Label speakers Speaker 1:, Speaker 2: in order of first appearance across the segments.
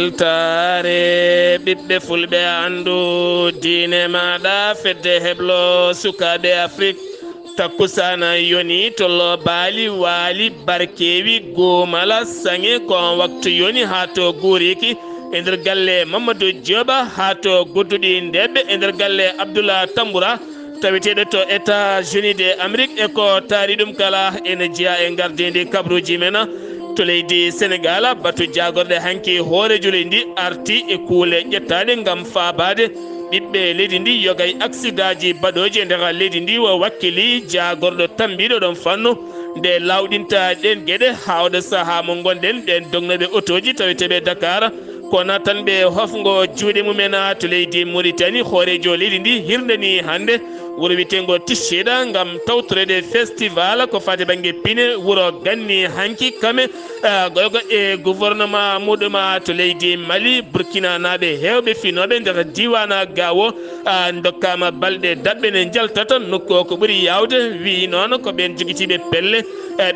Speaker 1: weltare ɓiɓɓe fulɓe andu diine maɗa fedde heblo sukaɓe afrique takkusana yoni tollo baali waali barkewi gomala sange kon waktu yoni ha to guuriki e nder galle mamadou dioba ha to godduɗi ndebbe e nder galle abdoulah tamboura taweteɗo to états-unis de amérique e ko taari ɗum kala ene jeeya e gardidi kabruji men to leydi sénégal batu jagorɗe hanki hoorejule ndi arti e kuule ƴettaɗe gam faabade ɓiɓɓe leydi ndi yogay accident ji baɗoji e nder leydi ndi wo wakkili jagorɗo tambiɗo ɗon fannu nde lawɗinta ɗen gueɗe hawde saaha mo gonɗen ɗen dognoɓe autoji taweteɓe dakar kono tan ɓe hofgo juuɗe mumen to leydi mauritanie hoorejo leydi ndi hirndeni hande wuuro wiyetego Tishida gam tawtorede festival ko fati banggue pine wuuro ganni hanki kame goygo e gouvernement muɗuma to leydi mali burkina naɓe hewɓe finoɓe nder diwana gawo dokkama balɗe daɓɓe ne jaltata nokku ko ɓuuri yawde wi noon ko ɓen joguitiɓe pelle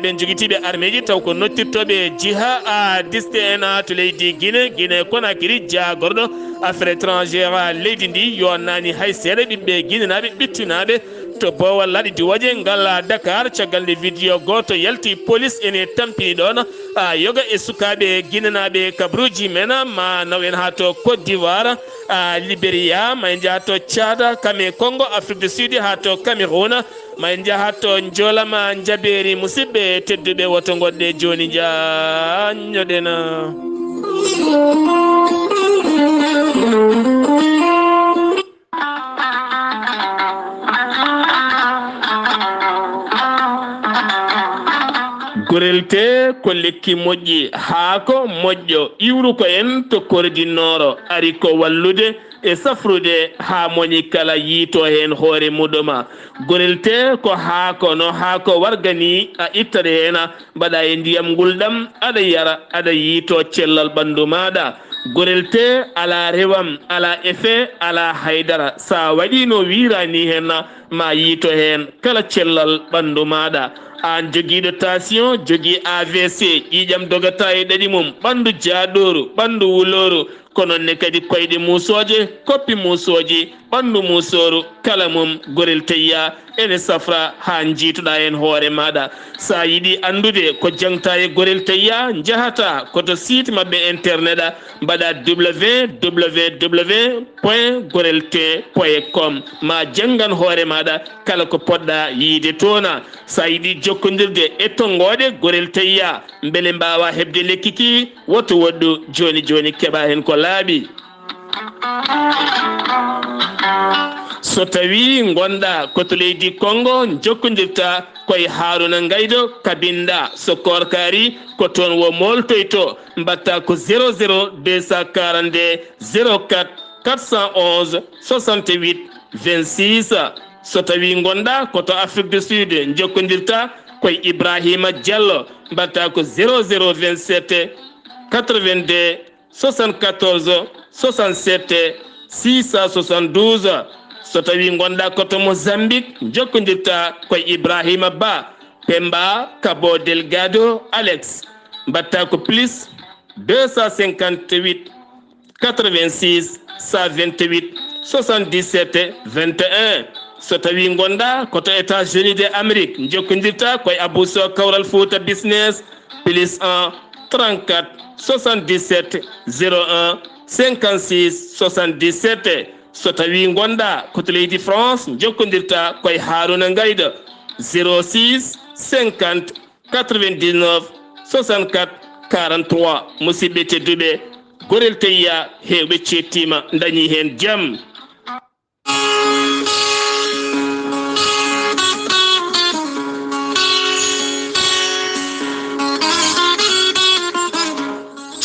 Speaker 1: ɓen joguitiɓe armeji taw ko nottirtoɓe jiha disde en to leydi guine konakiri jagorɗo affaire étrangère leydi ndi yo nani hay seeɗa ɓiɓɓe guinenaɓe ɓittinaɓe to bowal laɗi diwaje ngal dakar caggal nde vidéo goto yalti police ene tampini ɗon yoga e sukaɓe guinenaɓe kabruji men ma nawen ha to côte d'ivoire libéria ma en jaa to tchad kame congo afrique du sud ha to cameroun ma en jaa ha to jolama jaɓeri musidɓe tedduɓe woto goɗɗe joni jañoɗena gorelte ko lekki moƴƴi haako moƴƴo iwru ko en to kordinoro ari ko wallude e safrude ha moñi kala yiito hen hoore muɗuma gorelte ko haako no haako wargani a ittade hen mbaɗa e ndiyam ngulɗam aɗa yara aɗa yiito cellal ɓandu maɗa gorelte ala rewam ala effet ala haydara sa waɗi no wirani hen ma yiito hen kala cellal ɓandu maɗa an joguiɗo tension jogui AVC ƴiƴam dogata e ɗaɗi mum ɓandu jaaɗoru ɓandu wuloru kono ne kadi koyɗe musoje koppi musoji ɓandu musoru kala mum gorel teyya ene safra ha jiituɗa hen hoore maɗa sa yiiɗi andude ko jangta e gorel teyya jahata koto site mabɓe internet mbaɗa www.gorelte.com ma jangan hoore maɗa kala ko poɗɗa yiide toona sa yiiɗi jokkodirde e tonggode gorel teyya beele mbawa hebde lekki ki woto woɗɗu joni joni keeɓa hen ko laaɓi so tawi gonɗa koto leydi Congo jokkodirta koye Haruna Gaydo kabinɗa so korkari ko toon wo moltoyto mbatta ko 00 242 04 411 68 26 so tawi gonɗa koto Afrique du Sud jokkodirta koye Ibrahima Diallo mbatta ko 0027 82 74 67 672 so tawi gonɗa koto Mozambique jokkodirta koye Ibrahima Ba Pemba Cabo Delgado Alex mbatta ko plus 258 86 128 77 21 so tawi gonɗa koto États-Unis de Amérique jokkodirta koye Abousso Kawral Fouta Business plus 1 34 77 01 56 77 so tawi gonɗa koto leydi France jokkodirta koye Haruna Gaydo 06 50 99 64 43 musidɓe tedduɓe gorel teyya hewɓe cettima dañi hen jaam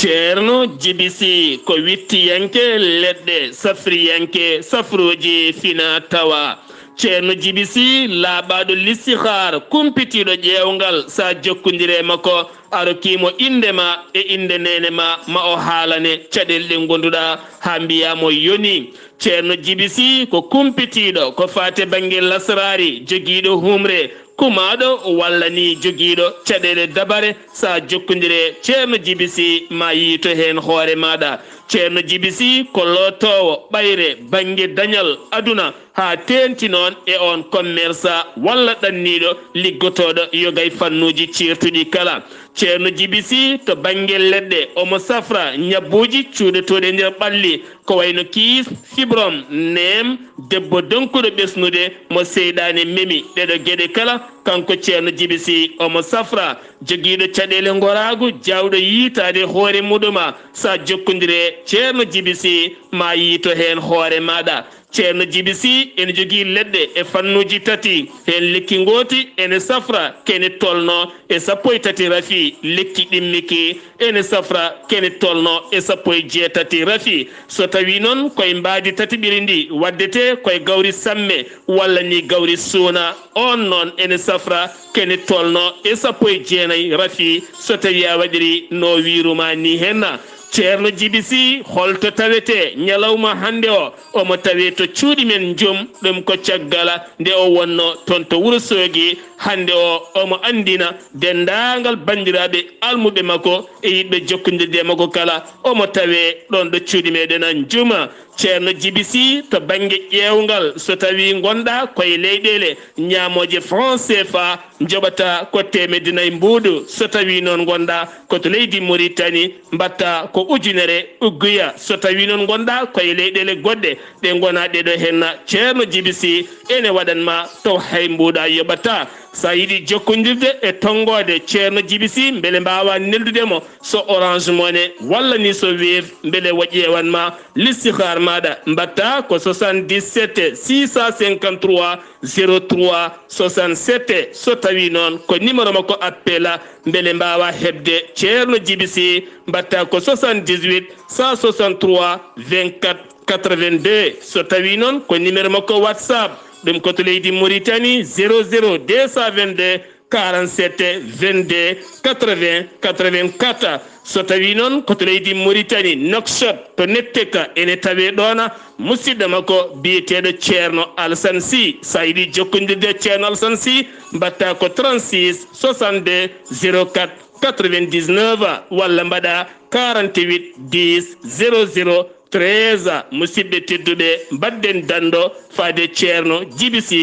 Speaker 1: ceerno jibisi ko wittiyanke leɗɗe safriyanke safroji fina tawa ceerno jibisi laaɓaɗo listihar kumpitiɗo ƴeewgal sa jokkodire makko arokimo indema e inde nene ma o haalane caɗele gonduɗa ha mbiyamo yoni ceerno jibisi ko kumpitiɗo ko fate banggue lasrari joguiɗo humre kumaɗo walla ni joguiɗo caɗele dabare sa jokkudire ceerno Djiby Sy ma yiito hen hoore maɗa. ceerno Djiby Sy ko lotowo ɓayre banggue dañal aduna ha tenti noon e on commerçant walla ɗanniɗo liggotoɗo yogay fannuji cirtuɗi kala. ceerno Djiby Sy to banggue leɗɗe omo safra ñabbuji cuuɗetoɗe nder ɓalli ko wayno kiis fibrom nem debbo donkuɗo ɓesnude mo seyɗani memi ɗeɗo gueɗe kala kanko ceerno Djiby Sy omo safra joguiɗo caɗele goragu jawɗo yiitade hoore muɗuma sa jokkodire ceerno Djiby Sy ma yiito hen hoore maɗa. ceerno Djiby Sy ene jogui leɗɗe e fannuji tati hen lekki goti ene safra kene tolno e sappo e tati rafi lekki ɗimmiki ene safra kene tolno e sappo e jeetati rafi. so tawi noon koye mbadi tati ɓiri ndi waddete koye gawri samme walla ni gawri suuna on noon ene safra kene tolno e sappo e jeenayyi rafi so tawi a waɗiri no wiruma ni henna. ceerno Djiby Sy holto tawete ñalawma hande o omo tawe to cuuɗi men joom ɗum ko caggala nde o wonno toon to Wourossogui hande o omo andina dendagal bandiraɓe almuɓe makko e yiɗɓe jokkodirde makko kala omo tawe ɗon ɗo cuuɗi meɗen juma. ceerno Djiby Sy to banggue ƴewgal so tawi gonɗa koye leyɗele ñamoje franc CFA joɓata ko temedinayi mbuuɗu so tawi noon gonɗa koto leydi Mauritanie mbatta ko ujunere ugguya so tawi noon gonɗa koye leyɗele goɗɗe ɗe gona ɗeɗo henna ceerno Djiby Sy ene waɗanma taw hay mbuuɗa yoɓata. sa yiɗi jokkodirde e tonggode ceerno Djiby Sy beele mbawa neldudemo so Orange Money walla ni so Wave beele wo ƴewanma listihar maɗa mbatta ko 77 653 03 67 so tawi noon ko numéro makko appela beele mbawa hebde ceerno Djiby Sy mbatta ko 78 163 24 82 so tawi noon ko numéro makko WhatsApp ɗum koto leydi Mauritanie 00 222 47 22 80 84 so tawi noon koto leydi Mauritanie Nouakchott to Netteka ene tawe ɗona musidɗo makko biyeteɗo ceerno Alassane Sy sa yiɗi jokkodirde ceerno Alassane Sy mbatta ko 36 62 04 99 walla mbaɗa 48 10 00 13 musidɓe tedduɓe badden dando faade ceerno Djiby Sy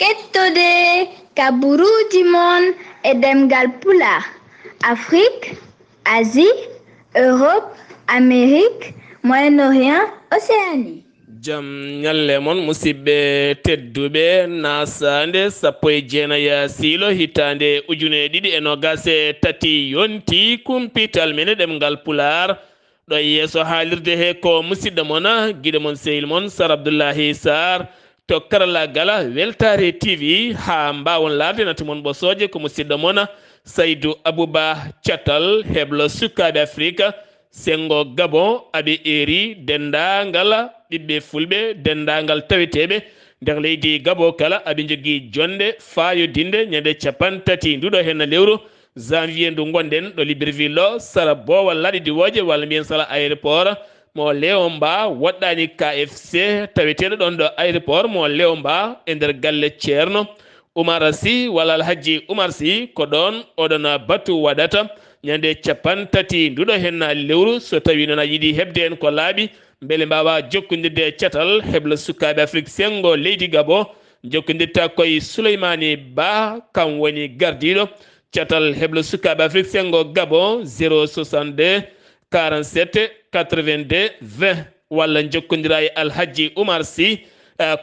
Speaker 2: kettude kaburuji mon e ɗemngal pulaar Afrique, Asie, Europe, Amérique, Moyen-Orient, Océanie.
Speaker 1: jam ñalle moon musidɓe tedduɓe nasande sappo e jeenaya siilo hitande ujune ɗiɗi e nogas e tati yonti kumpital mene ɗemngal pulaar ɗo yeeso haalirde he ko musidɗo moon guiɗo moon sehil moon Sar Abdullaahi Saar to karallagala Weltare TV ha mbawon laabde nati moon ɓosoje ko musidɗo moon Saydou Abouba Thiatal heblo sukaɓe Afrique sengo Gabon aɓe eri dendagal ɓiɓɓe fulɓe dendagal taweteɓe nder leydi Gabon kala aɓe jogui jonde fayodinde ñande capantati nduɗo hen lewru janvier ndu gonɗen ɗo Libreville o sara bowal laaɗi diwoje walla mbiyen sala aéroport mo Léon Mba woɗɗani KFC taweteɗo ɗon ɗo aéroport mo Léon Mba e nder galle ceerno Oumar Sy walla Alhaji Oumar Sy ko ɗon oɗon batu waɗata ñande capantati nduɗo hen lewru so tawi noon a yiiɗi hebde en ko laaɓi beele mbawa jokkodirde caatal heblo sukaɓe Afrique sengo leydi Gabon jokkodirta koye Souleymani Ba kam woni gardiɗo caatal heblo sukaɓe Afrique sengo Gabon 062 47 82 20 walla jokkodira e Alhaji Oumar Sy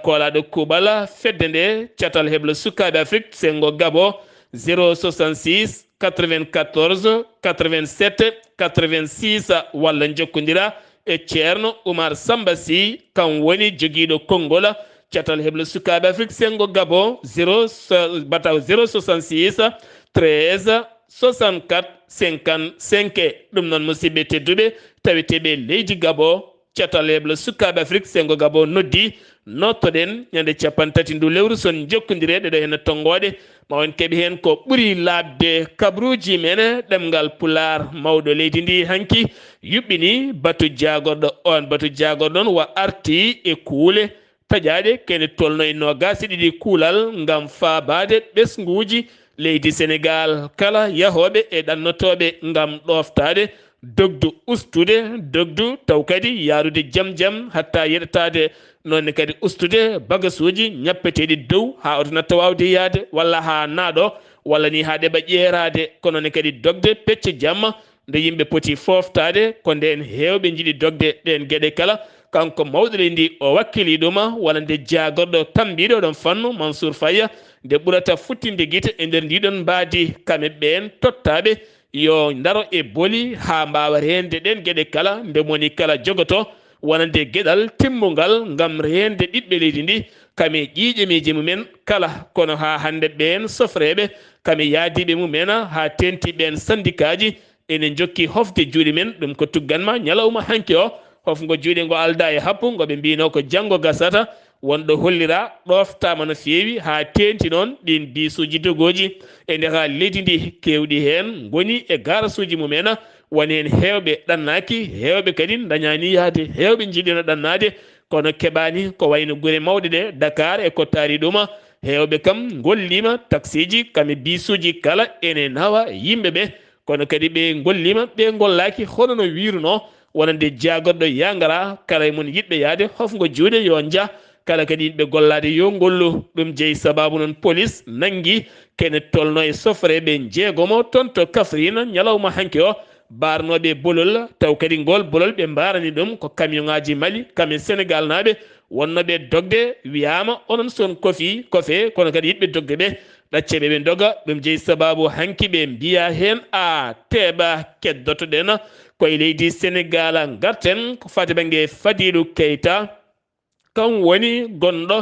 Speaker 1: kolaɗo kuuɓal fedde nde caatal heblo sukaɓe Afrique sengo Gabon 066 94 87 86 walla jokkodira e ceerno Oumar Samba Sy kam woni joguiɗo konngol caatal heblo sukaɓe Afrique sengo Gabon 066 13 64 55 ɗum noon musidɓe tedduɓe taweteɓe leydi Gabon caatal heblo sukaɓe Afrique sengo Gabon noddi nottoɗen ñande capantati ndu lewru son jokkodire ɗeɗo hen tonggode ma on keeɓi hen ko ɓuuri labde kabruji men ɗemngal pulaar mawɗo leydi ndi hanki yuɓɓini batu jagorɗo on batu jagorɗo on wa arti e kuule taƴaɗe kene tolno e nogasi ɗiɗi kuulal ngam faabade ɓesguji leydi Sénégal kala yahoɓe e ɗannotoɓe ngam ɗoftade dogdu ustude dogdu taw kadi yarude jam hatta yeɗatade nonne kadi ustude bagasuji ñappeteɗi dow ha oto natta wawde yaade walla ha naaɗo walla ni ha ɗeɓa ƴeerade kono ne kadi dogde pecce jamma nde yimɓe poti foftade ko nden hewɓe jiiɗi dogde ɗen gueɗe kala kanko mawɗo leydi o wakkili ɗuma walla nde jagorɗo tambiɗo ɗon fannu Mansour Faye nde ɓurata futtinde guite e nder ndiɗon mbaadi kamɓe ɓen tottaɓe yo daro e booli ha mbawa rende ɗen gueɗe kala nde moni kala jogoto wonande gueɗal timmugal ngam rende ɓiɓɓe leydi ndi kame ƴiƴemiji mumen kala kono ha hande ɓen sofreɓe kame yaadiɓe mumen ha tenti ɓen syndicat ji ene jokki hofde juuɗe men ɗum ko tugganma ñalawma hanki o hofgo juuɗe ngo alda e happu ngoɓe mbino ko janggo gasata wonɗo hollira ɗoftama no feewi ha tenti noon ɗin bisuji dogoji e nder leydi ndi kewɗi hen goni e garasuji mumen woni hen hewɓe ɗannaki hewɓe kadi dañani yaade hewɓe jiiɗino ɗannade kono keɓani ko wayno guure mawɗe ɗe Dakar e ko taari ɗuma hewɓe kam gollima taxi ji kame bisuji kala ene nawa yimɓeɓe kono kadi ɓe gollima ɓe gollaki hono no wiruno wonande jagorɗo yangara kala e mun yiɗɓe yaade hofgo juuɗe yo jaa kala kadi yimɓe gollade yo gollu ɗum jeeyi sababu noon police nangui kene tolno e sofreɓe jeegomo toon to Kafrine ñalawma hanki o barnoɓe bolol taw kadi ngol bolol ɓe mbarani ɗum ko camion ngaji Mali kamen Sénégal naɓe wonnoɓe dogde wiyama onon son kofi kofe kono kadi yiɗɓe dogde ɓe ɗacceɓe ɓe doga ɗum jeeyi sababu hanki ɓe mbiya hen a teɓa keddotoɗen koye leydi Sénégal garten ko fati banggue Fadilou Keita kam woni gonɗo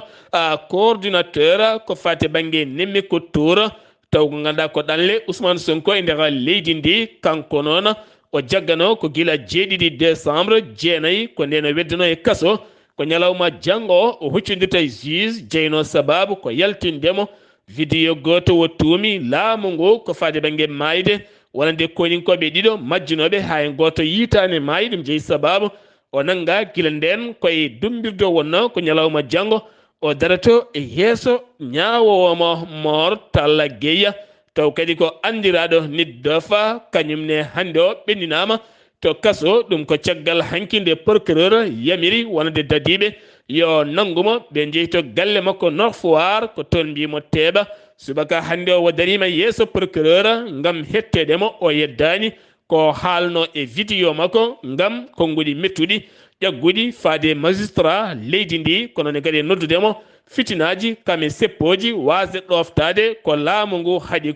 Speaker 1: coordinateur ko fati banggue nemmi ko tour taw ko ganduɗa ko ɗanle Ousmane Sonko e nder leydi ndi kanko noon o jaggano ko guila 7 décembre jeenayyi ko nden o weddano e kaso ko ñalawma janggo o huccodirta e juge jeyno sababu ko yaltindemo vidéo goto wo tuumi laamu ngu ko fati banggue mayde wonande koninkoɓe ɗiɗo majjunoɓe ha en goto yitani maayi ɗum jeeyi sababu o nanga guila nden koye dumbirdo wonno ko ñalawma janggo o darato e yeeso ñawowomo Mor Talla Gueye taw kadi ko andiraɗo niddofa kañumne hande o ɓenninama to kaso ɗum ko caggal hankinde procureur yamiri wonande dadiɓe yo nangumo ɓe jeeyi to galle makko Nord Foire ko toon mbimo teeɓa subaka hande o darima yeeso procureur ngam hettedemo o yeddani ko haalno e vidéo makko ngam konguɗi mettuɗi ƴagguɗi faade magistrat leydi ndi kono ne kadi noddudemo fitinaji kame seppoji wasde ɗoftade ko laamu ngu haaɗi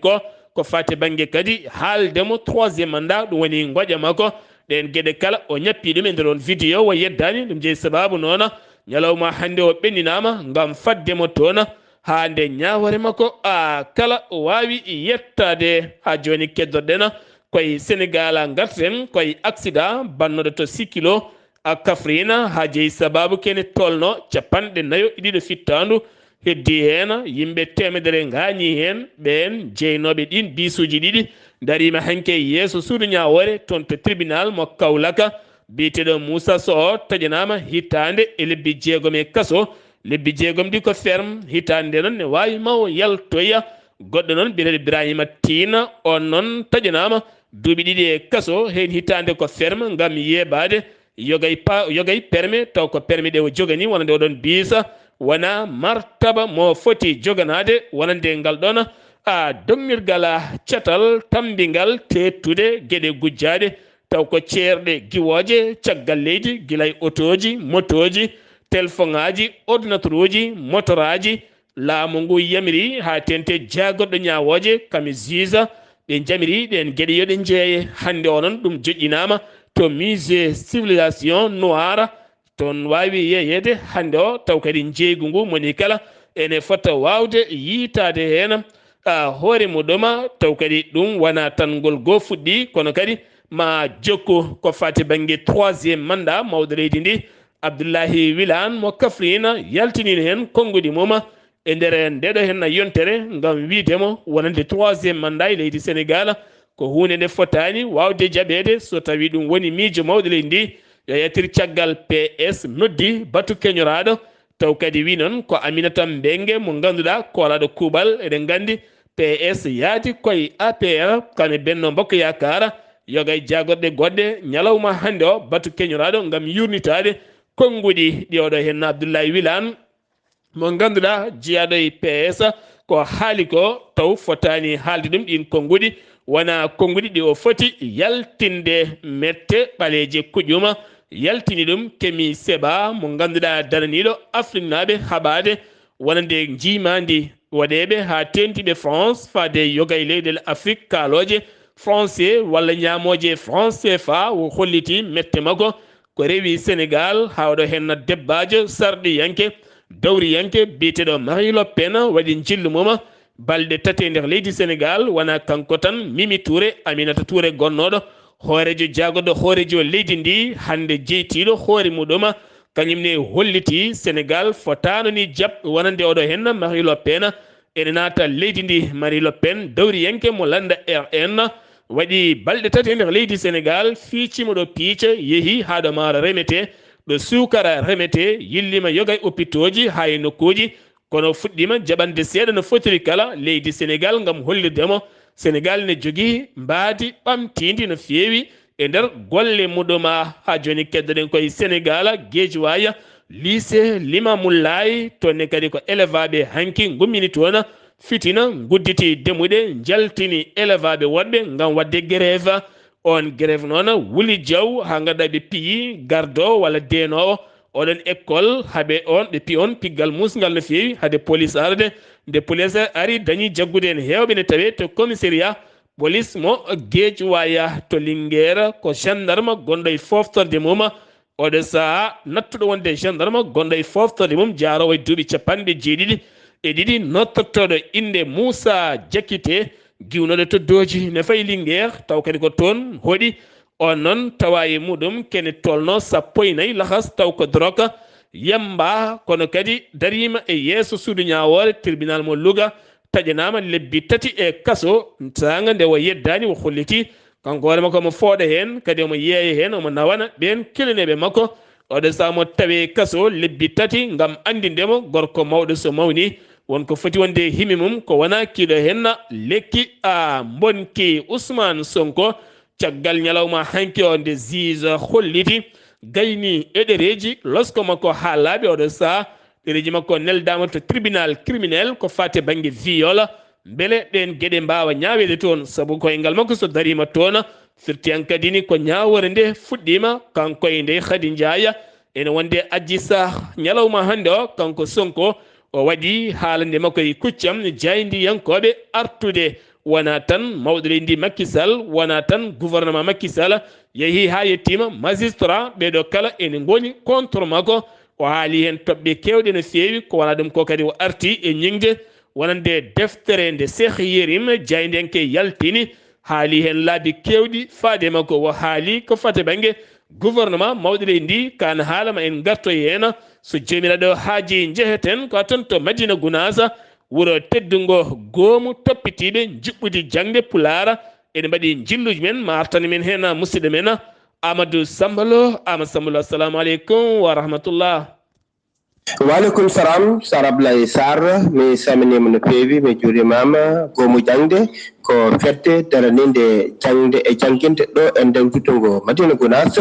Speaker 1: ko fate banggue kadi haaldemo 3e mandat ɗum woni goƴa makko ɗen gueɗe kala o ñappi ɗum e nder on vidéo o yeddani ɗum jeeyi sababu noon ñalawma hande o ɓenninama ngam faddemo toon ha nde ñawore makko kala o wawi yettade ha joni keddoɗen koye Sénégal garten koye accident bannoɗo to Sikilo Kafrine ha jeeyi sababu kene tolno 40 fittandu heddi hen yimɓe temedere gañi hen ɓen jeynoɓe ɗin bisuji ɗiɗi darima hanke yeeso suudu ñawore toon to tribunal mo Kaolaka biyeteɗo Moussa Sow taƴanama hitande e lebbi 6 e kaso lebbi 6 ɗi ko ferme hitande noon ne wawi maw yaltoya goɗɗo noon biyeteɗo Ibrahima Tine on noon taƴanama duuɓi 2 e kaso hen hitande ko ferme ngam yeɓade yogay permis taw ko permis ɗe o jogani wonande oɗon biisa wona martaba mo foti joganade wonande ngal ɗon donmirgal catal tambingal tettude gueɗe gujjaɗe taw ko ceerɗe giwoje caggal leydi guilay autoji motoji téléphone ngaji ordinateur uji motoraji laamu ngu yamiri ha tente jagorɗo ñawoje kami juge ɓe jamiri ɗen gueɗe yoɗe jeeye hande onon ɗum joƴƴinama to musée civilisation noire toon wawi yeyede hande o taw kadi jeygu ngu moni kala ene fota wawde yitade hen hoore muɗum taw kadi ɗum wona tan ngol goo fuɗɗi kono kadi ma jokku ko fati banggue 3e mandat mawɗo leydi ndi Abdullaahi Wilane mo Kafrine yaltinino hen konguɗi mum e nder ndeɗo hen yontere ngam widemo wonande 3e mandat e leydi Sénégal ko hunde nde fotani wawde jaɓede so tawi ɗum woni miijo mawɗo leydi ndi yo yettir caggal PS noddi batu keñoraɗo taw kadi wi noon ko Aminata Mbengue mo ganduɗa kolaɗo kuuɓal eɗen gandi PS yaati koye APR kane Benno Bokk Yakar yoga e jagorɗe goɗɗe ñalawma hande o batu keñoraɗo gam yurnitade konguɗi ɗi oɗo hen Abdullahi Wilane mo ganduɗa jeeyaɗo e PS ko haali ko taw fotani haalde ɗum ɗin konguɗi wona konguɗi ɗi o foti yaltinde mette ɓaleje kuƴuma yaltini ɗum kemi seba mo ganduɗa daraniɗo Afrique naaɓe haɓade wonande jimandi waɗeɓe ha tentiɓe France fade yoga e leyɗele Afrique kaaloje français walla ñamoje France CFA o holliti mette makko ko rewi Sénégal ha oɗo hen debbajo sarɗiyanke dawriyanke biyeteɗo Marie Le Pen waɗi jillu mum balɗe tati nder leydi Sénégal wona kanko tan Mimi Touré Aminata Touré gonnoɗo hoorejo jagoɗo hoorejo leydi ndi hande jeytiɗo hoore muɗum kañumne holliti Sénégal fotano ni jab wonande oɗo hen Marie Le Pen ene naata leydi ndi Marie Le Pen dawriyanke mo landa RN waɗi balɗe tati e nder leydi Sénégal fiicima ɗo piica yeehi haɗo maaro remete ɗo sukara remete yillima yoga e hôpitaux ha e nokkuji kono fuɗɗima jaɓande seeɗa no fotiri kala leydi Sénégal gam hollirdemo Sénégal ne jogui mbaadi ɓamtidi no feewi e nder golle muɗuma ha joni keddoɗen koye Sénégal Guédiawaye lycée Limamoulaye tonne kadi ko élevaɓe hanki gummini toon fitina gudditi demuɗe jaltini élevaɓe woɗɓe gam wadde grève on grève noon Wuli Diaw ha ganduɗa ɓe piyi gardo walla denowo oɗon école haaɓe on ɓe pi on piggal musgal no feewi haade police arde nde police ari dañi jaggude en hewɓe ne tawe to commissariat police mo Guédiawaye to Linguére ko gendarme gonɗo e foftorde mum oɗo saaha nattuɗo wonde gendarme gonɗo e foftorde mum jarowo e duuɓi capanɗe jeeɗiɗi e ɗiɗi nottotoɗo inde Moussa Diakité giwnoɗo to doji ne fayi Linguére taw kadi ko toon hoɗi on noon tawa e muɗum kene tolno sappo e nayyi lahas taw ko drogue yamba kono kadi darima e yeeso suudu ñawore tribunal mo Louga taƴanama lebbi tati e kaso saga nde o yeddani o holliti kanko hoore makko omo fooɗa hen kadi omo yeeya hen omo nawana ɓen kelineɓe makko oɗo saha mo tawe kaso lebbi tati gam andindemo gorko mawɗo so mawni wonko foti wonde himi mum ko wona kiiɗo henna lekki a bonki Ousmane Sonko caggal ñalawma hanki o nde juge holliti gayni e ɗereji losko makko ha laaɓi oɗo saha ɗereji makko neldama to tribunal criminel ko fate banggue viol beele ɗen gueɗe mbawa ñawede toon saabu koyngal makko so darima toon firti han kadini ko ñawore nde fuɗɗima kanko e nde Khady Ndiaye ene wonde Adji Sarr ñalawma hande o kanko Sonko o waɗi haalande makko e kuccam jaydiyankoɓe artude wona tan mawɗo leydi Macky Sall wona tan gouvernement Macky Sall yeehi ha yettima magistrat ɓeɗo kala ene goni contre makko o haali hen toɓɓe kewɗe no feewi ko wona ɗum ko kadi o arti e ñingde wonande deftere nde Cheikh Yérim jaydenke yaltini haali hen laabi kewɗi faade makko o haali ko fate banggue gouvernement mawɗo leydi ndi kana haalama en garto hen so jomiraɗo haaji jeheten ko tan to Madina Gounass wuro teddungo goomu toppitiɓe juɓɓudi jangde pulaar ene mbaɗi jilluji men martani men hen musidɗo men Amadou Sambalo assalamu aleykum wa rahmatullah.
Speaker 3: Waleykum salam Sar Abdullaahi Saar mi saminima no feewi mi juurimama goomu jangde ko fedde daraninde jangde e jangguinde ɗo e nder wuttungo Madina Gounass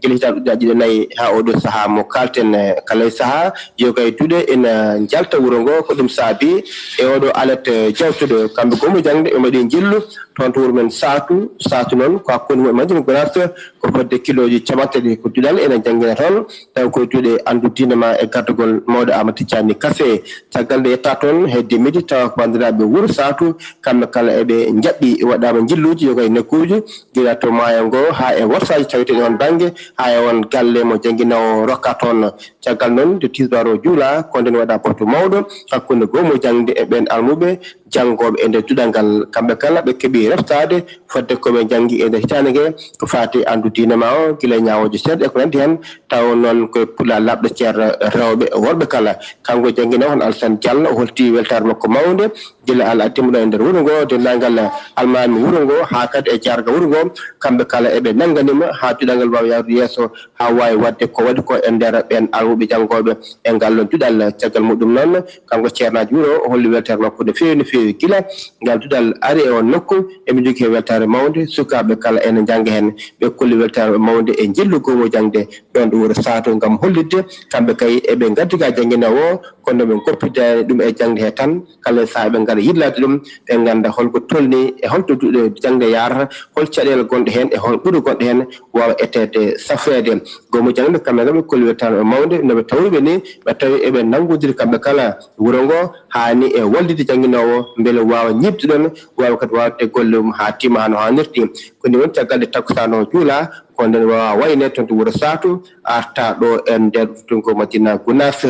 Speaker 3: guila hitaɓe ɗiɗaɓiɗe nayyi ha oɗo saaha mo kalten kala e saaha yoga e duuɗe ina jalta wuuro ngo ko ɗum saabi e oɗo alerte jawtude kamɓe goomu jangde ɓe mbaɗi jillu toon to wuuro men satu noon ko hakkude mumen Madina Gounass ko fodde kiloji caɓatati ko duɗal ene jangguina toon taw koye duuɗe andu dinama e gardugol mawɗo Amadou Tidiani Kassé caggal nde yetta toon hedde midi tawa ko bandiraɓe wuuro satu kamɓe kala eɓe jaɓɓi waɗama jilluji yoga e nokkuji guila to maayo ngo ha e worsaji taweteɗi on banggue ha e on galle mo jangguinowo rokka toon caggal noon de tisbar o juula ko nden waɗa porto mawɗo hakkude goomu jangde e ɓen almuɓe janggoɓe e nder duɗal ngal kamɓe kala ɓe keeɓi reftade fodde koɓe janggi e nder hitande gue ko fati andu dinama o guila e ñawoji seeɗa e ko nandi hen taw noon koye pulla labɗo ceer rewɓe worɓe kala kanko jangguinowo hono Alassane Diallo o holti weltare makko mawde gila ala timmuɗo e nder wuro ngo dendagal almami wuro ngo ha kadi e jarga wuro ngo kamɓe kala eɓe nanganima ha juɗalngal wawa yawde yesso ha wawi wadde ko waɗi ko e nder ɓen alwoɓe janggoɓe e ngal juɗal caggal muɗum noon kanko ceernaji wuro o holli weltare makko no fewi gila ngal juɗal ari e on nokku eɓe jogui weltare mawde sukaɓe kala ene jangga hen ɓe kolli weltare mawde e jillu gomo jangde ɗon ɗo wuuro Sato gam hollidde kamɓe kay eɓe gaddiga jangguina o kono ɓe goppidani ɗum e jangde he tan kala saaha ɓe gaɗa yillade ɗum ɓe ganda holko tolni e holto jangde yarata hol caɗele gonɗe hen e hol ɓuuri gonɗe hen wawa ettede safrede gomo jangde kamɓe gaɓe kolli weltare mawde noɓe tawriɓe ni ɓe tawi eɓe nangodiri kamɓe kala wuuro ngo hani e wallide jangguinowo beele wawa ñibde ɗon wawa kadi wawde golle mum ha tima hano hannirti koni woni caggal takkusan o juula ko nden wawa wayne toon to wuuro Satou arta ɗo e nder ɗutungo Madina Gounass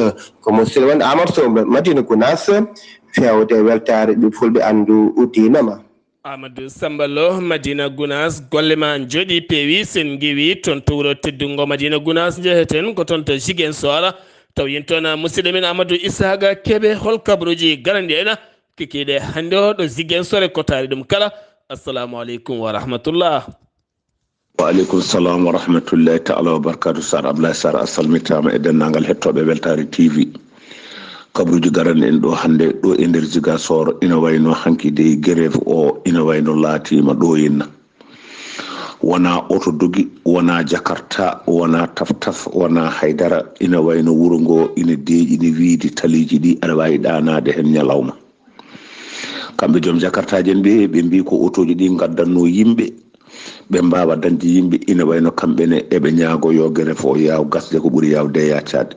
Speaker 3: ko musidɗo wonde Amadou Sow Madina Gounass fewde weltare ɓe fulɓe andu uddinama.
Speaker 1: Amadou Sambalo Madina Gounass golle ma jooɗi peewi sen giwi toon to wuuro teddungo Madina Gounass jeheten ko toon to Ziguinchor taw yin toon musidɗo men Amadou Issaga Kebe hol kabaruji garandi en kikiɗe hande o ɗo Ziguinchor e kotari ɗum kala. Assalamu aleykum wa rahmatullah.
Speaker 4: Waaleykum salam wa rahmatullahi ta'ala wa barakatuh. Sar Abdullaahi Saar a salmitama e dennagal hettoɓe weltare TV kabruji garande en ɗo hande ɗo e nder Ziguinchor ina wayno hankide grève o ina wayno laatima ɗo henna wona oto dogi wona jakarta wona taftaf wona haydara ina wayno wuro ngo ina deeƴi ina wiidi taliji ɗi aɗa wawi ɗanade hen ñalawma kamɓe joom jakartaji en ɓe mbi ko otoji ɗi gaddanno yimɓe ɓe mbawa dañde yimɓe ina wayno kamɓene eɓe ñaago yo grève o yaw gasde ko ɓuuri yawde yaccade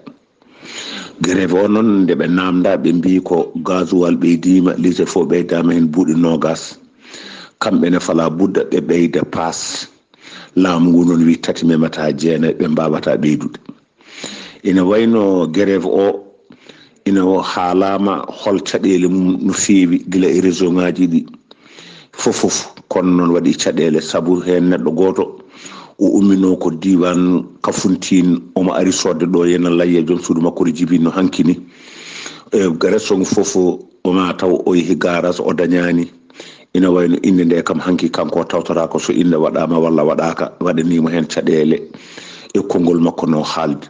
Speaker 4: grève o noon nde ɓe namda ɓe mbi ko gasoil ɓeydima litre fo ɓeydama hen buuɗi nogas kamɓene fala budda ɓe ɓeyda passe laamu ngu noon wi tati memata jeenayi ɓe mbawata ɓeydude ina wayno grève o ina haalama hol caɗele mum no feewi gila e réseau ngaji ɗi fofof kono noon waɗi caɗele saabu hen neɗɗo goto o ummino ko diwan Kafountine omo ari sodde ɗo yena layye joom suudu makko to jibinno hankini région fof oma taw o yeehi garage o dañani ina wayno inde nde kam hanki kanko tawtata ko so inde waɗama walla waɗaka waɗanimo hen caɗele e konngol makko no haalde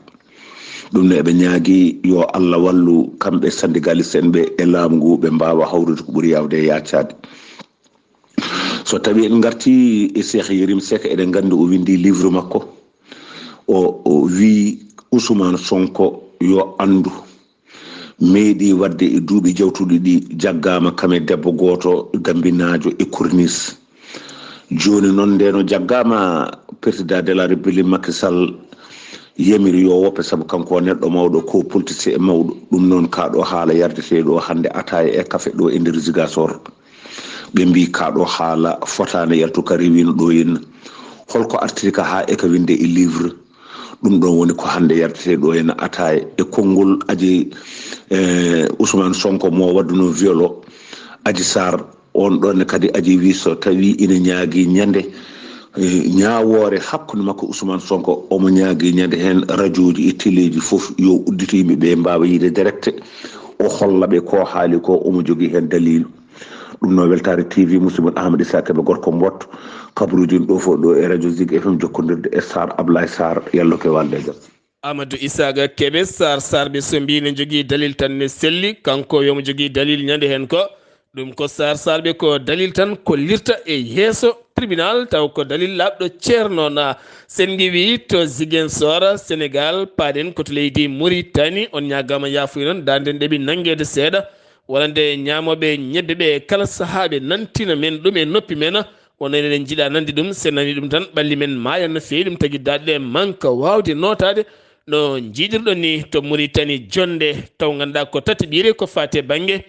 Speaker 4: ɗum ne eɓe ñaagui yo Allah wallu kamɓe syndicaliste en ɓe e laamu ngu ɓe mbawa hawrude ko ɓuuri yawde e yaccade so tawi en garti e Cheikh Yérim Seck eɗen gandi o windi livre makko o wi Ousmane Sonko yo andu meeɗi wadde e duuɓi jawtuɗi ɗi jaggama kame debbo goto gambinajo e corniche joni noon ndeno jaggama président de la république Macky Sall yamiri yo woppe saabu kanko neɗɗo mawɗo ko politicien mawɗo ɗum noon kaɗo haala yardeteɗo hande ataye e café ɗo e nder Ziguinchor ɓe mbi kaɗo haala fotane yaltu ka rewino ɗo henna holko artiri ka ha e ka winde e livre ɗum ɗon woni ko hande yardete ɗo henna ataye e konngol aji Ousmane Sonko mo wadduno violo Adji Sarr on ɗonne kadi aji wi so tawi ina ñaagui ñande ñawore hakkude makko Ousmane Sonko omo ñaagui ñande hen radio ji e téléji foof yo uddito yimɓeɓe mbawa yiide direct o hollaɓe ko haali ko omo jogui hen dalilu ɗum no weltare TV musidɗo Ahmadou Issa Kebe gorko mbotto kabaruji ɗo fof ɗo e radio Zig FM jokkodirde e Sar Abdullaahi Saar yallo ke walde jam
Speaker 1: Amadou Issaga Kebe Sar ɓe so mbi ne jogui dalil tan ne selli kanko yomo jogui dalil ñande hen ko ɗum ko Sar ɓe ko dalil tan ko lirta e yeeso tribunal taw ko dalil labɗo ceernona sen giwi to Ziguinchor Sénégal paaɗen koto leydi Mauritanie on ñagama yafuy noon dande ndeɓi nanguede seeɗa wonande ñamoɓe ñebbe ɓe kala saahaɓe nantina men ɗum e noppi men wono eɗen jiiɗa nandi ɗum sen nani ɗum tan ɓalli men mayan no fewi ɗum tagui daɗɗe manque wawde notade no jiiɗirɗon ni to Mauritanie jonde taw ganduɗa ko tati ɓiire ko fate banggue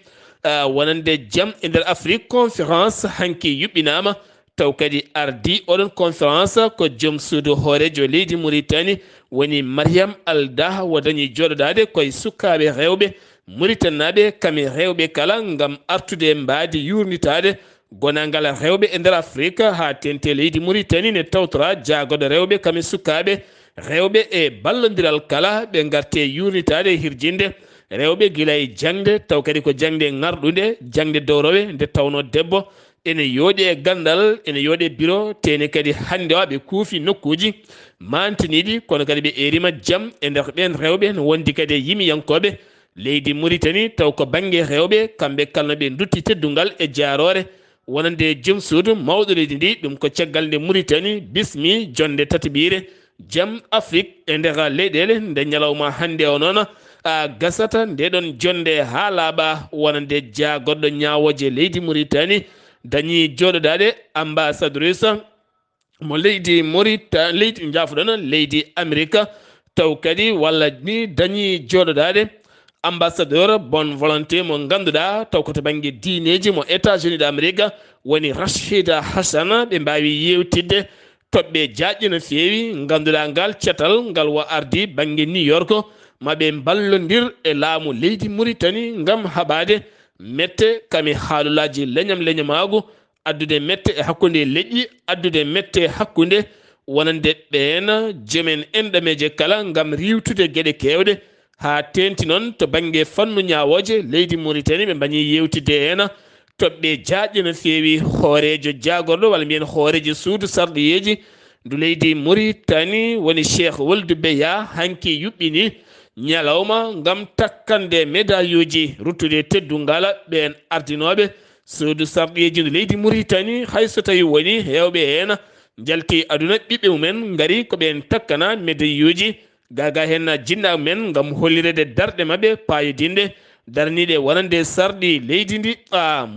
Speaker 1: wonande jaam e nder Afrique conférence hanki yuɓɓinama taw kadi ardi oɗon conférence ko joom suudu hoorejo leydi Mauritanie woni Mariam Alda wo dañi joɗodade koye sukaɓe rewɓe Mauritanaɓe kami rewɓe kala gam artude mbadi yurnitade gonangal rewɓe e nder Afrique ha tente leydi Mauritanie ne tawtora jagoɗo rewɓe kami sukaɓe rewɓe e ballodiral kala ɓe garte yurnitade hirjinde rewɓe gila e jangde taw kadi ko jangde ngarɗude jangde dowrowe nde tawno debbo ene yooɗi e gandal ene yooɗi e bureau tene kadi hande o ɓe kuufi nokkuji mantiniɗi kono kadi ɓe erima jaam e nder ɓen rewɓe no wondi kadi e yimiyankoɓe leydi Mauritanie taw ko banggue rewɓe kamɓe kalno ɓe dutti teddungal e jarore wonande joom suudu mawɗo leydi ndi ɗum ko caggal nde Mauritanie bismi jonde tataɓire jaam Afrique e nder leyɗele nde ñalawma hande o noon gasata ndeɗon jonde ha laaɓa wonande jagorɗo ñawoje leydi Mauritanie dañi joɗoɗade ambassadrice mo leydi Mauritanie leydi jafuɗon leydi Amérique taw kadi walla ni dañi joɗoɗade ambassadeur bonne volonté mo ganduɗa taw koto banggue diineji mo États-Unis d'Amérique woni Rachida Hassan ɓe mbawi yewtidde toɓɓe jaƴƴe no fewi ganduɗa ngal cetal ngal wo ardi banggue New York maɓe ballodir e laamu leydi Mauritanie gam haɓade mette kami haalulaji leñamagu addude mette e hakkude leƴƴi addude mette hakkude wonande ɓen joomen enɗameje kala gam riwtude gueɗe kewɗe ha tenti noon to banggue fannu ñawoje leydi Mauritanie ɓe mbañi yewtidde hen toɓɓe jaƴƴe no fewi hoorejo jagorɗo walla mbiyen hoorejo suudu sarɗiyeji ndu leydi Mauritanie woni Cheikh Wolde Beya hanki yuɓɓini ñalawma gam takkande médaille uji ruttude teddungal ɓen ardinoɓe suudu sarɗiyeji ndu leydi Mauritanie hayso tawi woni hewɓe hen jalti aduna ɓiɓɓe mumen gari ko ɓen takkana médaille uji gaga hen jinnaɓe men gam hollirede darɗe mabɓe payodinde daraniɗe wonande sarɗi leydi ndi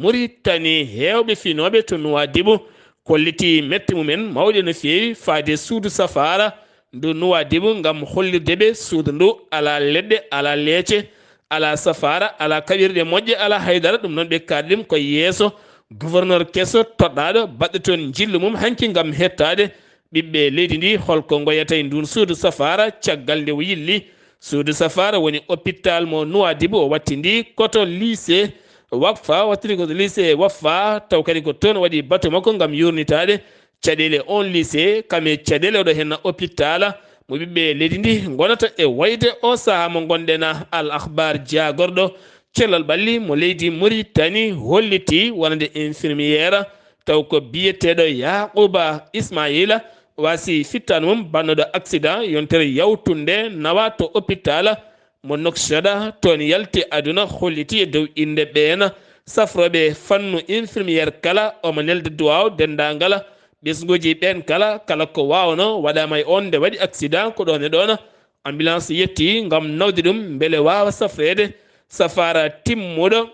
Speaker 1: Mauritanie hewɓe finoɓe to Nouadhibou kolliti mette mumen mawɗe no fewi faade suudu safara ndu Nouadhibou gam hollirdeɓe suudu ndu ala leɗɗe ala leece ala safara ala kaɓirɗe moƴƴe ala haydara ɗum noon ɓe kalɗim ko yeeso gouverneur kesso toɗɗaɗo baɗɗo toon jillu mum hanki gam hettade ɓiɓɓe leydi ndi holko goyata e ndun suudu safara caggal nde o yilli suudu safara woni hôpital mo Nouadhibou o watti ndi koto lycée Wafa wattiri ko lycée Wafa taw kadi ko toon waɗi bato makko gam yurnitade caɗele on lycée kame caɗele oɗo hen hôpital mo ɓiɓɓe leydi ndi gonata e wayde o saaha mo gonɗen al akhbar jagorɗo cellal ɓalli mo leydi Mauritanie holliti wonande infirmiére taw ko biyeteɗo Yaquba Ismaila wasi fittano mum bannoɗo accident yontere yawtunde nawa to hôpital mo Nouakchott toon yalti aduna holliti e dow inde ɓen safroɓe fannu infirmiére kala omo nelde duwaw dendagal ɓesguji ɓen kala ko wawno waɗama e on nde waɗi accident ko ɗon e ɗon ambulance yetti gam nawde ɗum beele wawa safrede safara timmuɗo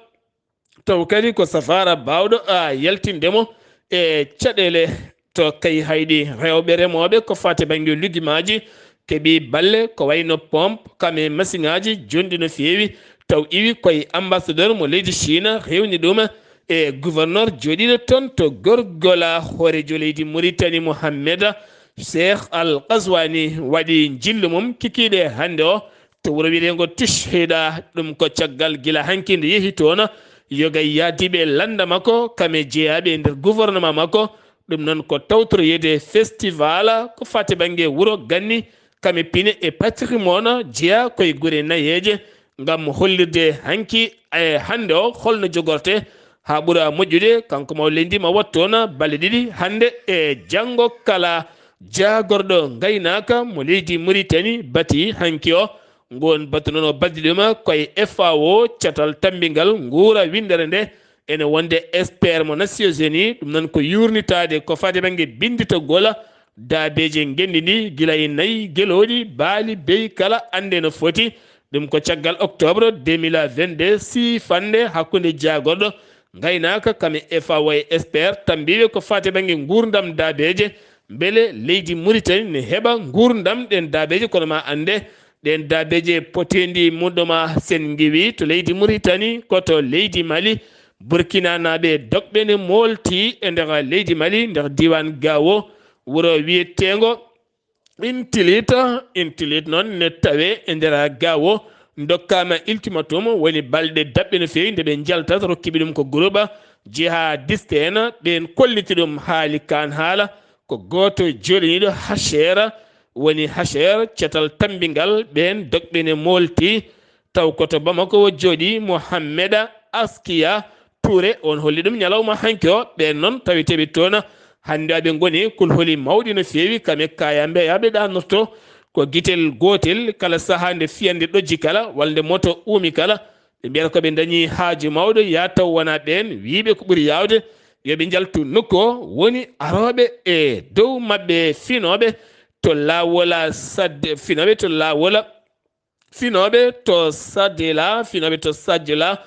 Speaker 1: taw kadi ko safara bawɗo yaltindemo e caɗele to kay hayɗi rewɓe remoɓe ko fate banggue lijumaji keeɓi balle ko wayno pompe kame machine aji jonɗi no fewi taw iwi koye ambassadeur mo leydi Chine rewni ɗum e gouverneur joɗiɗo toon to gorgola hoorejo leydi Mauritanie Mohamed Cheikh Al Qazwani waɗi jillu mum kikiɗe hande o to wuuro wiyetengo Tishhida ɗum ko caggal gila hankide yeehi toon yogay yaadiɓe landa makko kame jeeyaɓe e nder gouvernement makko ɗum noon ko tawtoroyede festival ko fate banggue wuuro ganni kame pine e patrimoine jeeya koye guure nayeje gam hollirde hanki e hande o holno jogorte ha ɓuura moƴƴude kanko maw leydi ma wattoon balle ɗiɗi hande e janggo kala jagorɗo gaynaka mo leydi Mauritanie bati hanki o ngon batu noon o baddi ɗuma koye FAO catal tambingal guura windere nde ene wonde expert mo Nations Unies ɗum noon ko yurnitade ko fate banggue binditagol daabeje gendi ndi gila e nayyi gueloɗi baali beyi kala ande no foti ɗum ko caggal octobre 2022 sifande hakkude jagorɗo gaynaka kame FAO e expert tambiɓe ko fate banggue gurdam daabeje beele leydi Mauritanie ne heɓa gurdam ɗen daabeje kono ma ande ɗen daabeje potendi muɗɗoma sen giwi to leydi Mauritanie koto leydi Mali Burkina naɓe dogɓe ne molti e nder leydi Mali nder diwan Gao wuuro wiyetengo intilit noon ne tawe e nder Gao dokkama ultimatum woni balɗe daɓɓe no fewi nde ɓe jaltata rokkiɓe ɗum ko groupe jihadiste en ɓen kolliti ɗum haali kan haala ko goto joɗaniɗo Hacher woni Hacher cetal tambingal ɓen dogɓe ne molti taw koto Bamako wo jooɗi Mohammeda Askia Touré on holli ɗum ñalawma hanki o ɓen noon tawiteɓe toon hande aɓe goni kulholi mawɗi no feewi kame kayambe yaɓe ɗanotto ko guitel gotel kala saaha nde fiyande ɗojji kala walla nde moto uumi kala ɓe mbiyata koɓe dañi haaju mawɗo ya taw wona ɓen wiiɓe ko ɓuuri yawde yoɓe jaltu nokku o woni aroɓe e dow mabɓe finoɓe to lawola sadde finoɓe to lawola finoɓe to sadela finoɓe to sadela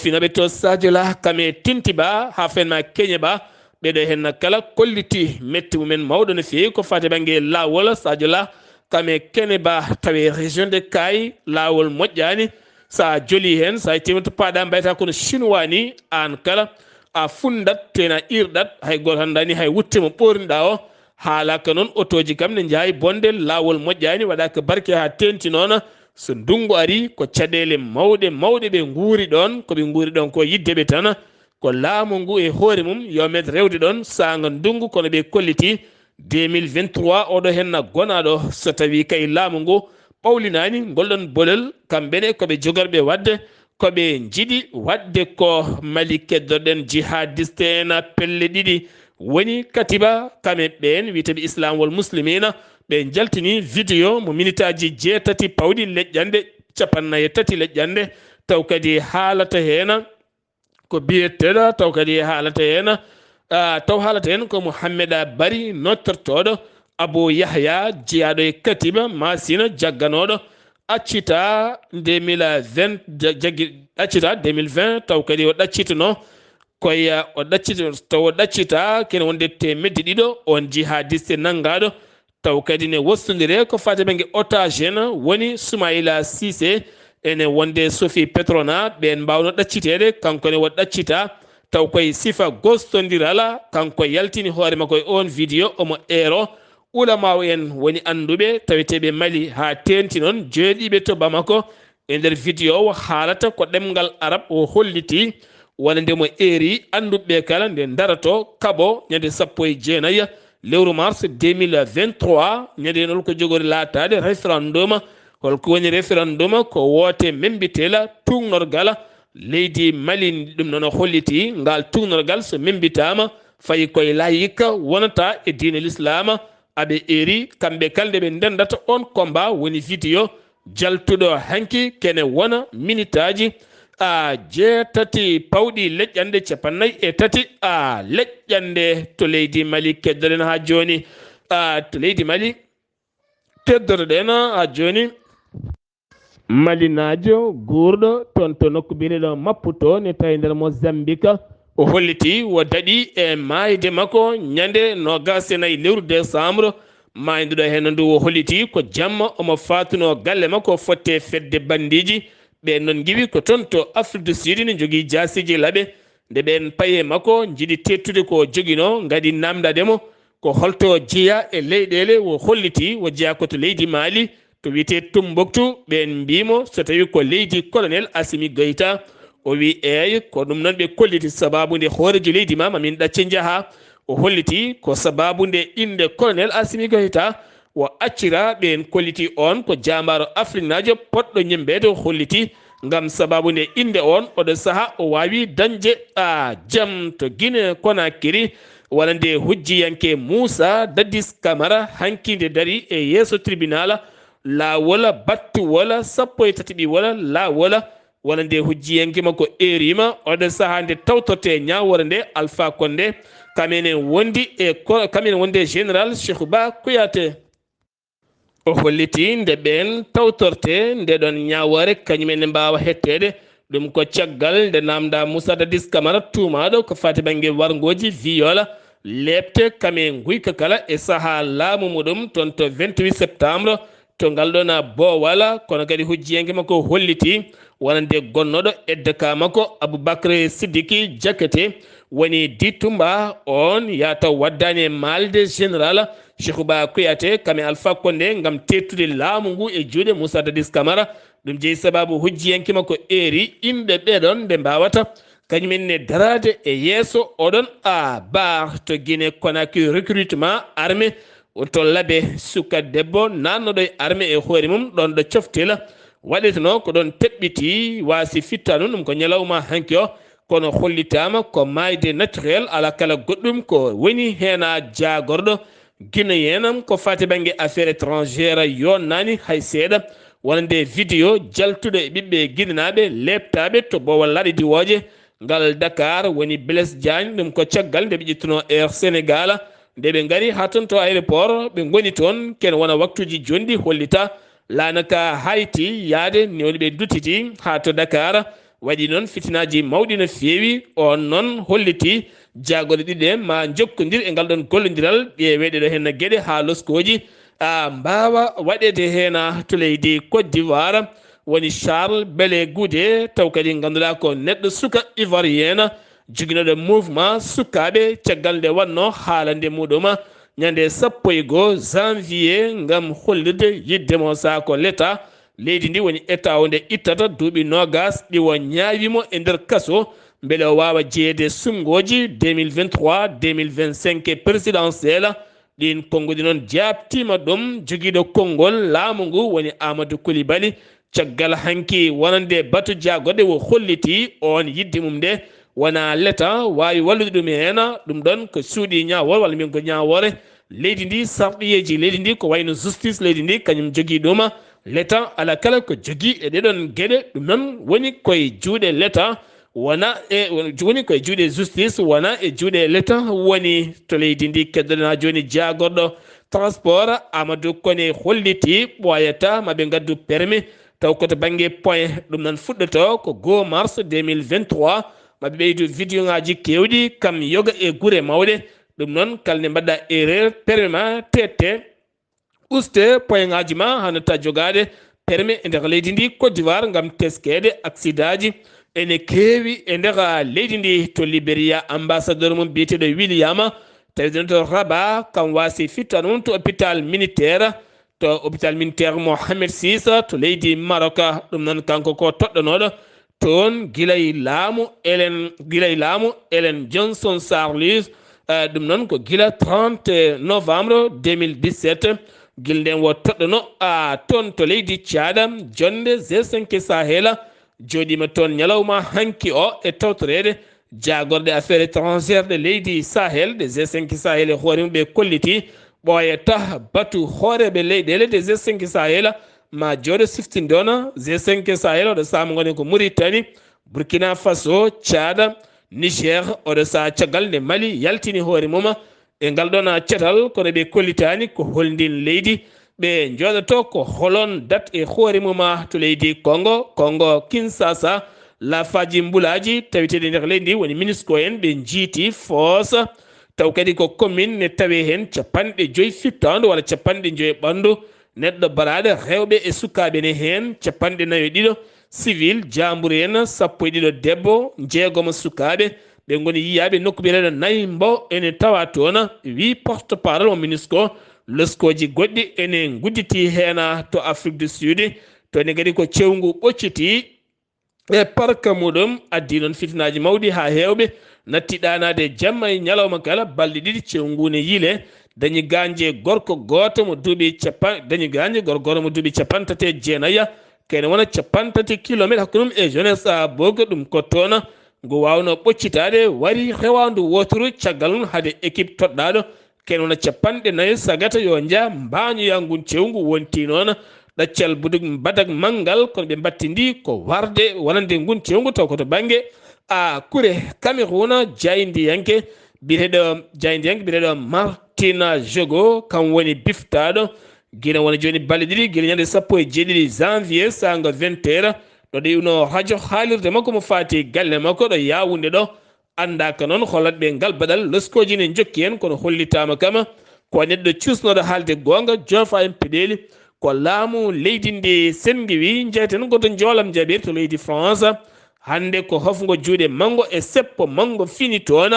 Speaker 1: finoɓe to sadela kame tintiba ha fenma keñe ba ɓeɗo henna kala kolliti metti mumen mawɗo no feewi ko fate banggue lawol sadela kame kene ba tawi région de Kay lawol moƴƴani sa joli hen sa tima to paɗa mbayata kono chinois ni an kala a fundat tena irɗat hay goto handani hay wuttemo ɓorniɗa o haalaka noon autoji kam ne jaayi bonde lawol moƴƴani waɗaka barke ha tenti noon so ndungu ari ko caɗele mawɗe mawɗe ɓe guuri ɗon koɓe guuri ɗon ko yiddeɓe tan ko laamu ngu e hoore mum yo med rewde ɗon sanga ndungu kono ɓe kolliti 2023 oɗo henna gonaɗo so tawi kay laamu ngu ɓawlinani golɗon bolol kamɓene koɓe jogorɓe wadde koɓe jiiɗi wadde ko mali keddoɗen jihadiste en pelle ɗiɗi woni katiba kame ɓen witeɓe islam wal muslimina ɓe jaltini vidéo mo minitaji 6 pawɗi leƴƴande 53 leƴƴande taw kadi haalata hen ko biyeteɗo taw kadi haalata hen taw haalata hen ko Mouhammeda Bari nottortoɗo Abou Yahya jeeyaɗo e katiba masina jagganoɗo accita 2020 accita 2020 taw kadi o ɗaccitano koye o ɗaccita taw o ɗaccita kene wonde temedde ɗiɗo on jihadiste nanggaɗo taw kadi ne wostodire ko fate ɓengue otage en woni Soumaïla Cissé ene wonde Sophie Petrona ɓen mbawno ɗaccitede kankone wo ɗaccita taw koye sifa gostodirala kanko yaltini hoore makko e on vidéo omo eero ulama en woni anduɓe taweteɓe Mali ha tenti noon jeeɗiɓe to Bamako e nder vidéo o haalata ko ɗemngal arab o holliti wona ndemo eeri anduɓe kala nde darato kaaɓo ñande 19 lewru mars 2023 ñande nol ko jogori laatade référendum holko woni référendum ko woote membitela tugnorgal leydi Mali ɗum noon o holliti ngal tugnorgal so membitama fayi koye layika wonata e diine l'islam aɓe eeri kamɓe kalde ɓe ndendata on combat woni vidéo jaltuɗo hanki kene wona minitaji 6 pawɗi leƴƴande 53 leƴƴande to leydi Mali keddoɗen ha joni to leydi Mali keddotoɗen ha joni malinajo guurɗo toon to nokku biyeɗo Maputo ne tawi nder Mozambique o holliti wo daɗi e mayde makko ñande 24 lewru décembre mayduɗo hen ndu o holliti ko jamma omo fatuno galle makko fotte fedde bandiji ɓe noon giwi ko toon to Afrique du Sud ne jogui jasiji laaɓe nde ɓen paye makko jiiɗi tettude ko joguino gadi namdademo ko holto jeeya e leyɗele wo holliti wo jeeya koto leydi Mali to wiyete Tombouctou ɓen mbimo so tawi ko leydi colonel Assimi Goïta o wi eyi ko ɗum noon ɓe kolliti sababude hoorejo leydi ma mamin ɗacce jaaha o holliti ko sababude inde colonel Assimi Goïta wo accira ɓen kolliti on ko jambaro Afrique najo poɗɗo ñembede o holliti ngam sababude inde on oɗo saaha o wawi dañde jaam to Guinée Conakry walla nde hujjiyanke Moussa Dadis Camara hankide dari e yeeso tribunal lawola battu wola 13 wola lawola walla nde hujjiyanke makko erima oɗo saaha nde tawtorte ñawore nde Alpha Condé kamene wondi e kamene wonde général Cheikh Ba Kouyaté o holliti nde ɓen tawtorte nde ɗon ñawore kañumene mbawa hettede ɗum ko caggal nde namda Moussa Dadis Camara tumaɗo ko fati banggue wargoji viyola lebte kame guyka kala e saaha laamu muɗum toon to 28 septembre to ngal ɗon bowala kono kadi hujjiyanke makko holliti wonande gonnoɗo eddeka makko Aboubacry Sidiki Diakité woni ditumba on yataw waddani e malde général Cheikh Ba Kouyaté kame Alpha Condé ngam tettude laamu ngu e juuɗe Moussa Dadis Camara ɗum jeeyi sababu hujjiyanke makko eeri imɓe ɓeɗon ɓe mbawata kañumenne darade e yeeso oɗon ba to Guinée Conakry recrutement armée to laabe suka debbo nannoɗo e armée e hoore mum ɗon ɗo coftela waɗeteno ko ɗon teɓɓiti wasi fittanu ɗum ko ñalawma hanki o kono hollitama ko mayde naturel ala kala goɗɗum ko woni hena jagorɗo guinéen ko fati banggue affaire étrangère yonnani hay seeɗa wonande vidéo jaltuɗo e ɓiɓɓe guinenaɓe lebtaɓe to bowal laɗidiwoje ngal Dakar woni Blaise Diagne ɗum ko caggal nde ɓe ƴettuno Air Sénégal nde ɓe gari ha toon to aéroport ɓe goni toon ken wona waktuji jonɗi hollita lanaka hayti yaade ni woni ɓe duttiti ha to Dakar waɗi noon fitinaji mawɗi no feewi on noon holliti jagole ɗiɗe ma jokkodir e ngal ɗon gollodiral ƴeeweɗe ɗo henna gueɗe ha loskoji mbawa waɗede hena to leydi Côte d'Ivoire woni Charles Bele Goudé taw kadi ganduɗa ko neɗɗo suka ivoirienne jiguinoɗo mouvement sukaɓe caggal nde wanno haalande muɗum ñande 1 janvier ngam hollirde yiddemo sa ko l'état leydi ndi woni état o nde ittata duuɓi nogas ɗiwo ñaawimo e nder kaso beele o wawa jeeyede sumgoji 2023 2025 présidentiel ɗin konngudi noon jabtima ɗum joguiɗo konngol laamu ngu woni Amadou Coulibaly caggal hanki wonande batu jagode wo holliti on yidde mum nde wona l'état wawi wallude ɗum hen ɗum ɗon ko suuɗi ñawore walla min ko ñawore leydi ndi sarɗiyeji leydi ndi ko wayno justice leydi ndi kañum jogui ɗum l'état ala kala ko jogui e ɗeɗon gueɗe ɗum noon woni koye juuɗe l'état wona e woni koye juuɗe justice wona e juuɗe l'état woni to leydi ndi keddoɗen ha joni jagorɗo transport Amadou Koné holliti ɓoyata maɓe gaddu permis taw koto banggue point ɗum noon fuɗɗoto ko 2 mars 2023 maɓe ɓeydu vidéo ngaji kewɗi kam yoga e guure mawɗe ɗum noon kalne mbaɗɗa erreur permis ma tette uste point ngaji ma hannata jogade permis e nder leydi ndi Côte d'Ivoire gam teskede accident ji ene keewi e nder leydi ndi to Libéria ambassadeur mum biyeteɗo William tawi to Rabat kam wasi fitta ɗum to hôpital militaire Mohamed VI to leydi Maroc ɗum noon kanko ko toɗɗonoɗo toon guilay laamu Ellen Johnson Sirleaf ɗum noon ko guila 30 novembre 2017 guilɗen wo toɗɗono toon to leydi Tchad jonde G5 Sahel joɗima toon ñalawma hanki o e tawtorede jagorɗe affaire étrangère de leydi Sahel de G5 Sahel e hoore mum ɓe kolliti ɓoyata batu hooreɓe leyɗele de G5 Sahel ma jooɗo siftindona G5 Sahel oɗo saama goni ko Mauritanie Burkina Faso Tchad Niger oɗo saha caggal nde Mali yaltini hoore mum e ngal ɗon cetal kono ɓe kollitani ko holdin leydi ɓe jooɗoto ko holon date e hoore mum to leydi Congo Kinshasa lafaji mbulaji tawiteɗe nder leydi ndi woni MINUSCO en ɓe jiiti foos taw kadi ko commune ne tawe hen 5 fittandu walla 5 ɓandu neɗɗo baraɗo rewɓe e sukaɓe ne hen 42 civil jamburu en 12 debbo 6 sukaɓe ɓe goni yiyaɓe nokku ɓireɗo 4 mbo ene tawa toon wi porte parole mo MINUSCO leskoji goɗɗi ene gudditi hen to Afrique du Sud to ne kadi ko cewgu ɓocciti e parka muɗum addi noon fitinaji mawɗi ha hewɓe natti ɗanade jamma e ñalawma kala balɗe ɗiɗi cewgu ne yiile dañi ganje gorko goto mo duuɓi dañi ganje gorgoro mo duuɓi 39 kene wona 30 kilométre hakkude mum e jeunesse bogo ɗum ko toon ngo wawno ɓoccitade wari rewandu woturu caggal mum haade équipe toɗɗaɗo kene wona 40 sagata yo jaa mbañoya ngun cewgu wonti noon ɗaccal badak manggal kono ɓe battindi ko warde wonande ngun cewgu taw koto banggue kure Cameroun jaydiyanke biyeteɗo Martina Jogo kam woni biftaɗo guina wona joni balɗe ɗiɗi guila ñande 17 janvier sango 20h ɗo ɗiwno radio haalirde makko mo fati galle makko ɗo Yaoundé ɗo andaka noon hollatɓe ngal baɗal leskoji ne jokki hen kono hollitama kama ko neɗɗo cusnoɗo haalde gonga jofa en peɗeli ko laamu leydi ndi sengi wi jeeten goto joolam jaɓir to leydi France hande ko hofgo juuɗe mango e seppo mango fini toon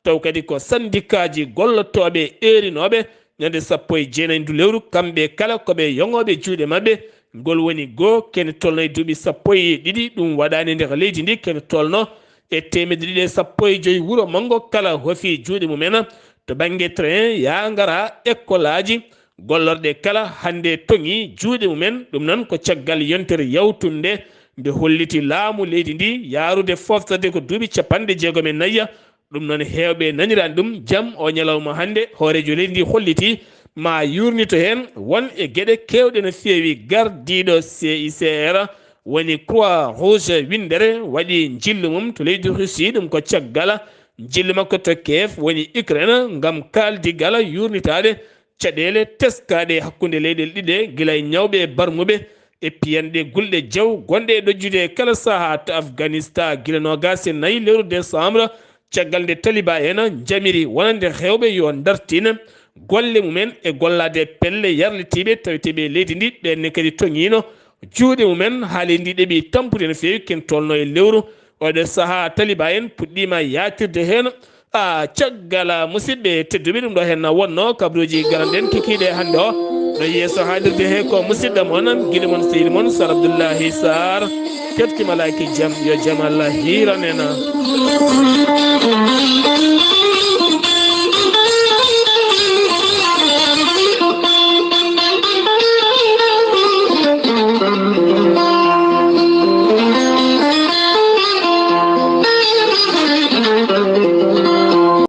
Speaker 1: taw kadi ko syndicat ji gollotoɓe erinoɓe ñande 19 ndu lewru kamɓe kala koɓe yongoɓe juuɗe mabɓe ngol woni goo kene tolno e duuɓi 12 ɗum waɗani nder leydi ndi kene tolno e 215 wuuro mango kala hofi juuɗe mumen to banggue train ya gara école aji gollorɗe kala hande toŋi juuɗe mumen ɗum noon ko caggal yontere yawtunde nde holliti laamu leydi ndi yaarude foftorde ko duuɓi 64 ɗum noon heewɓe nanirani ɗum jaam o ñalawma hande hoorejo leydi ndi holliti ma yurnito hen won e gueɗe kewɗe no feewi gardiɗo CICR woni croix rouge windere waɗi jillu mum to leydi Russie ɗum ko caggal jillu makko to Kiev woni Ukraine ngam kaldigal yurnitade caɗele teskaɗe hakkude leyɗele ɗiɗe guila e ñawɓe barmuɓe e piyanɗe gulɗe jaw gonɗe e ɗojjude kala saaha to Afghanistan guila nogas e 4 lewru décembre caggal nde taliba en jamiri wonande hewɓe yo dartina golle mumen e gollade pelle yarlitiɓe taweteɓe leydi ndi ɓenne kadi toŋino juuɗe mumen haali ndi ɗeɓi tampude no fewi ken tolno e lewru oɗo saaha taliba en puɗɗima yatirde hen caggal musidɓe tedduɓe ɗum ɗo hen wonno kabruji garanɗen kikiɗe hande o ɗo yeeso haalirde he ko musidɗo moon guiɗo moon seydi moon Sar Abdullaahi Saar kettimalaki jaam yo jaam Allah hiiran en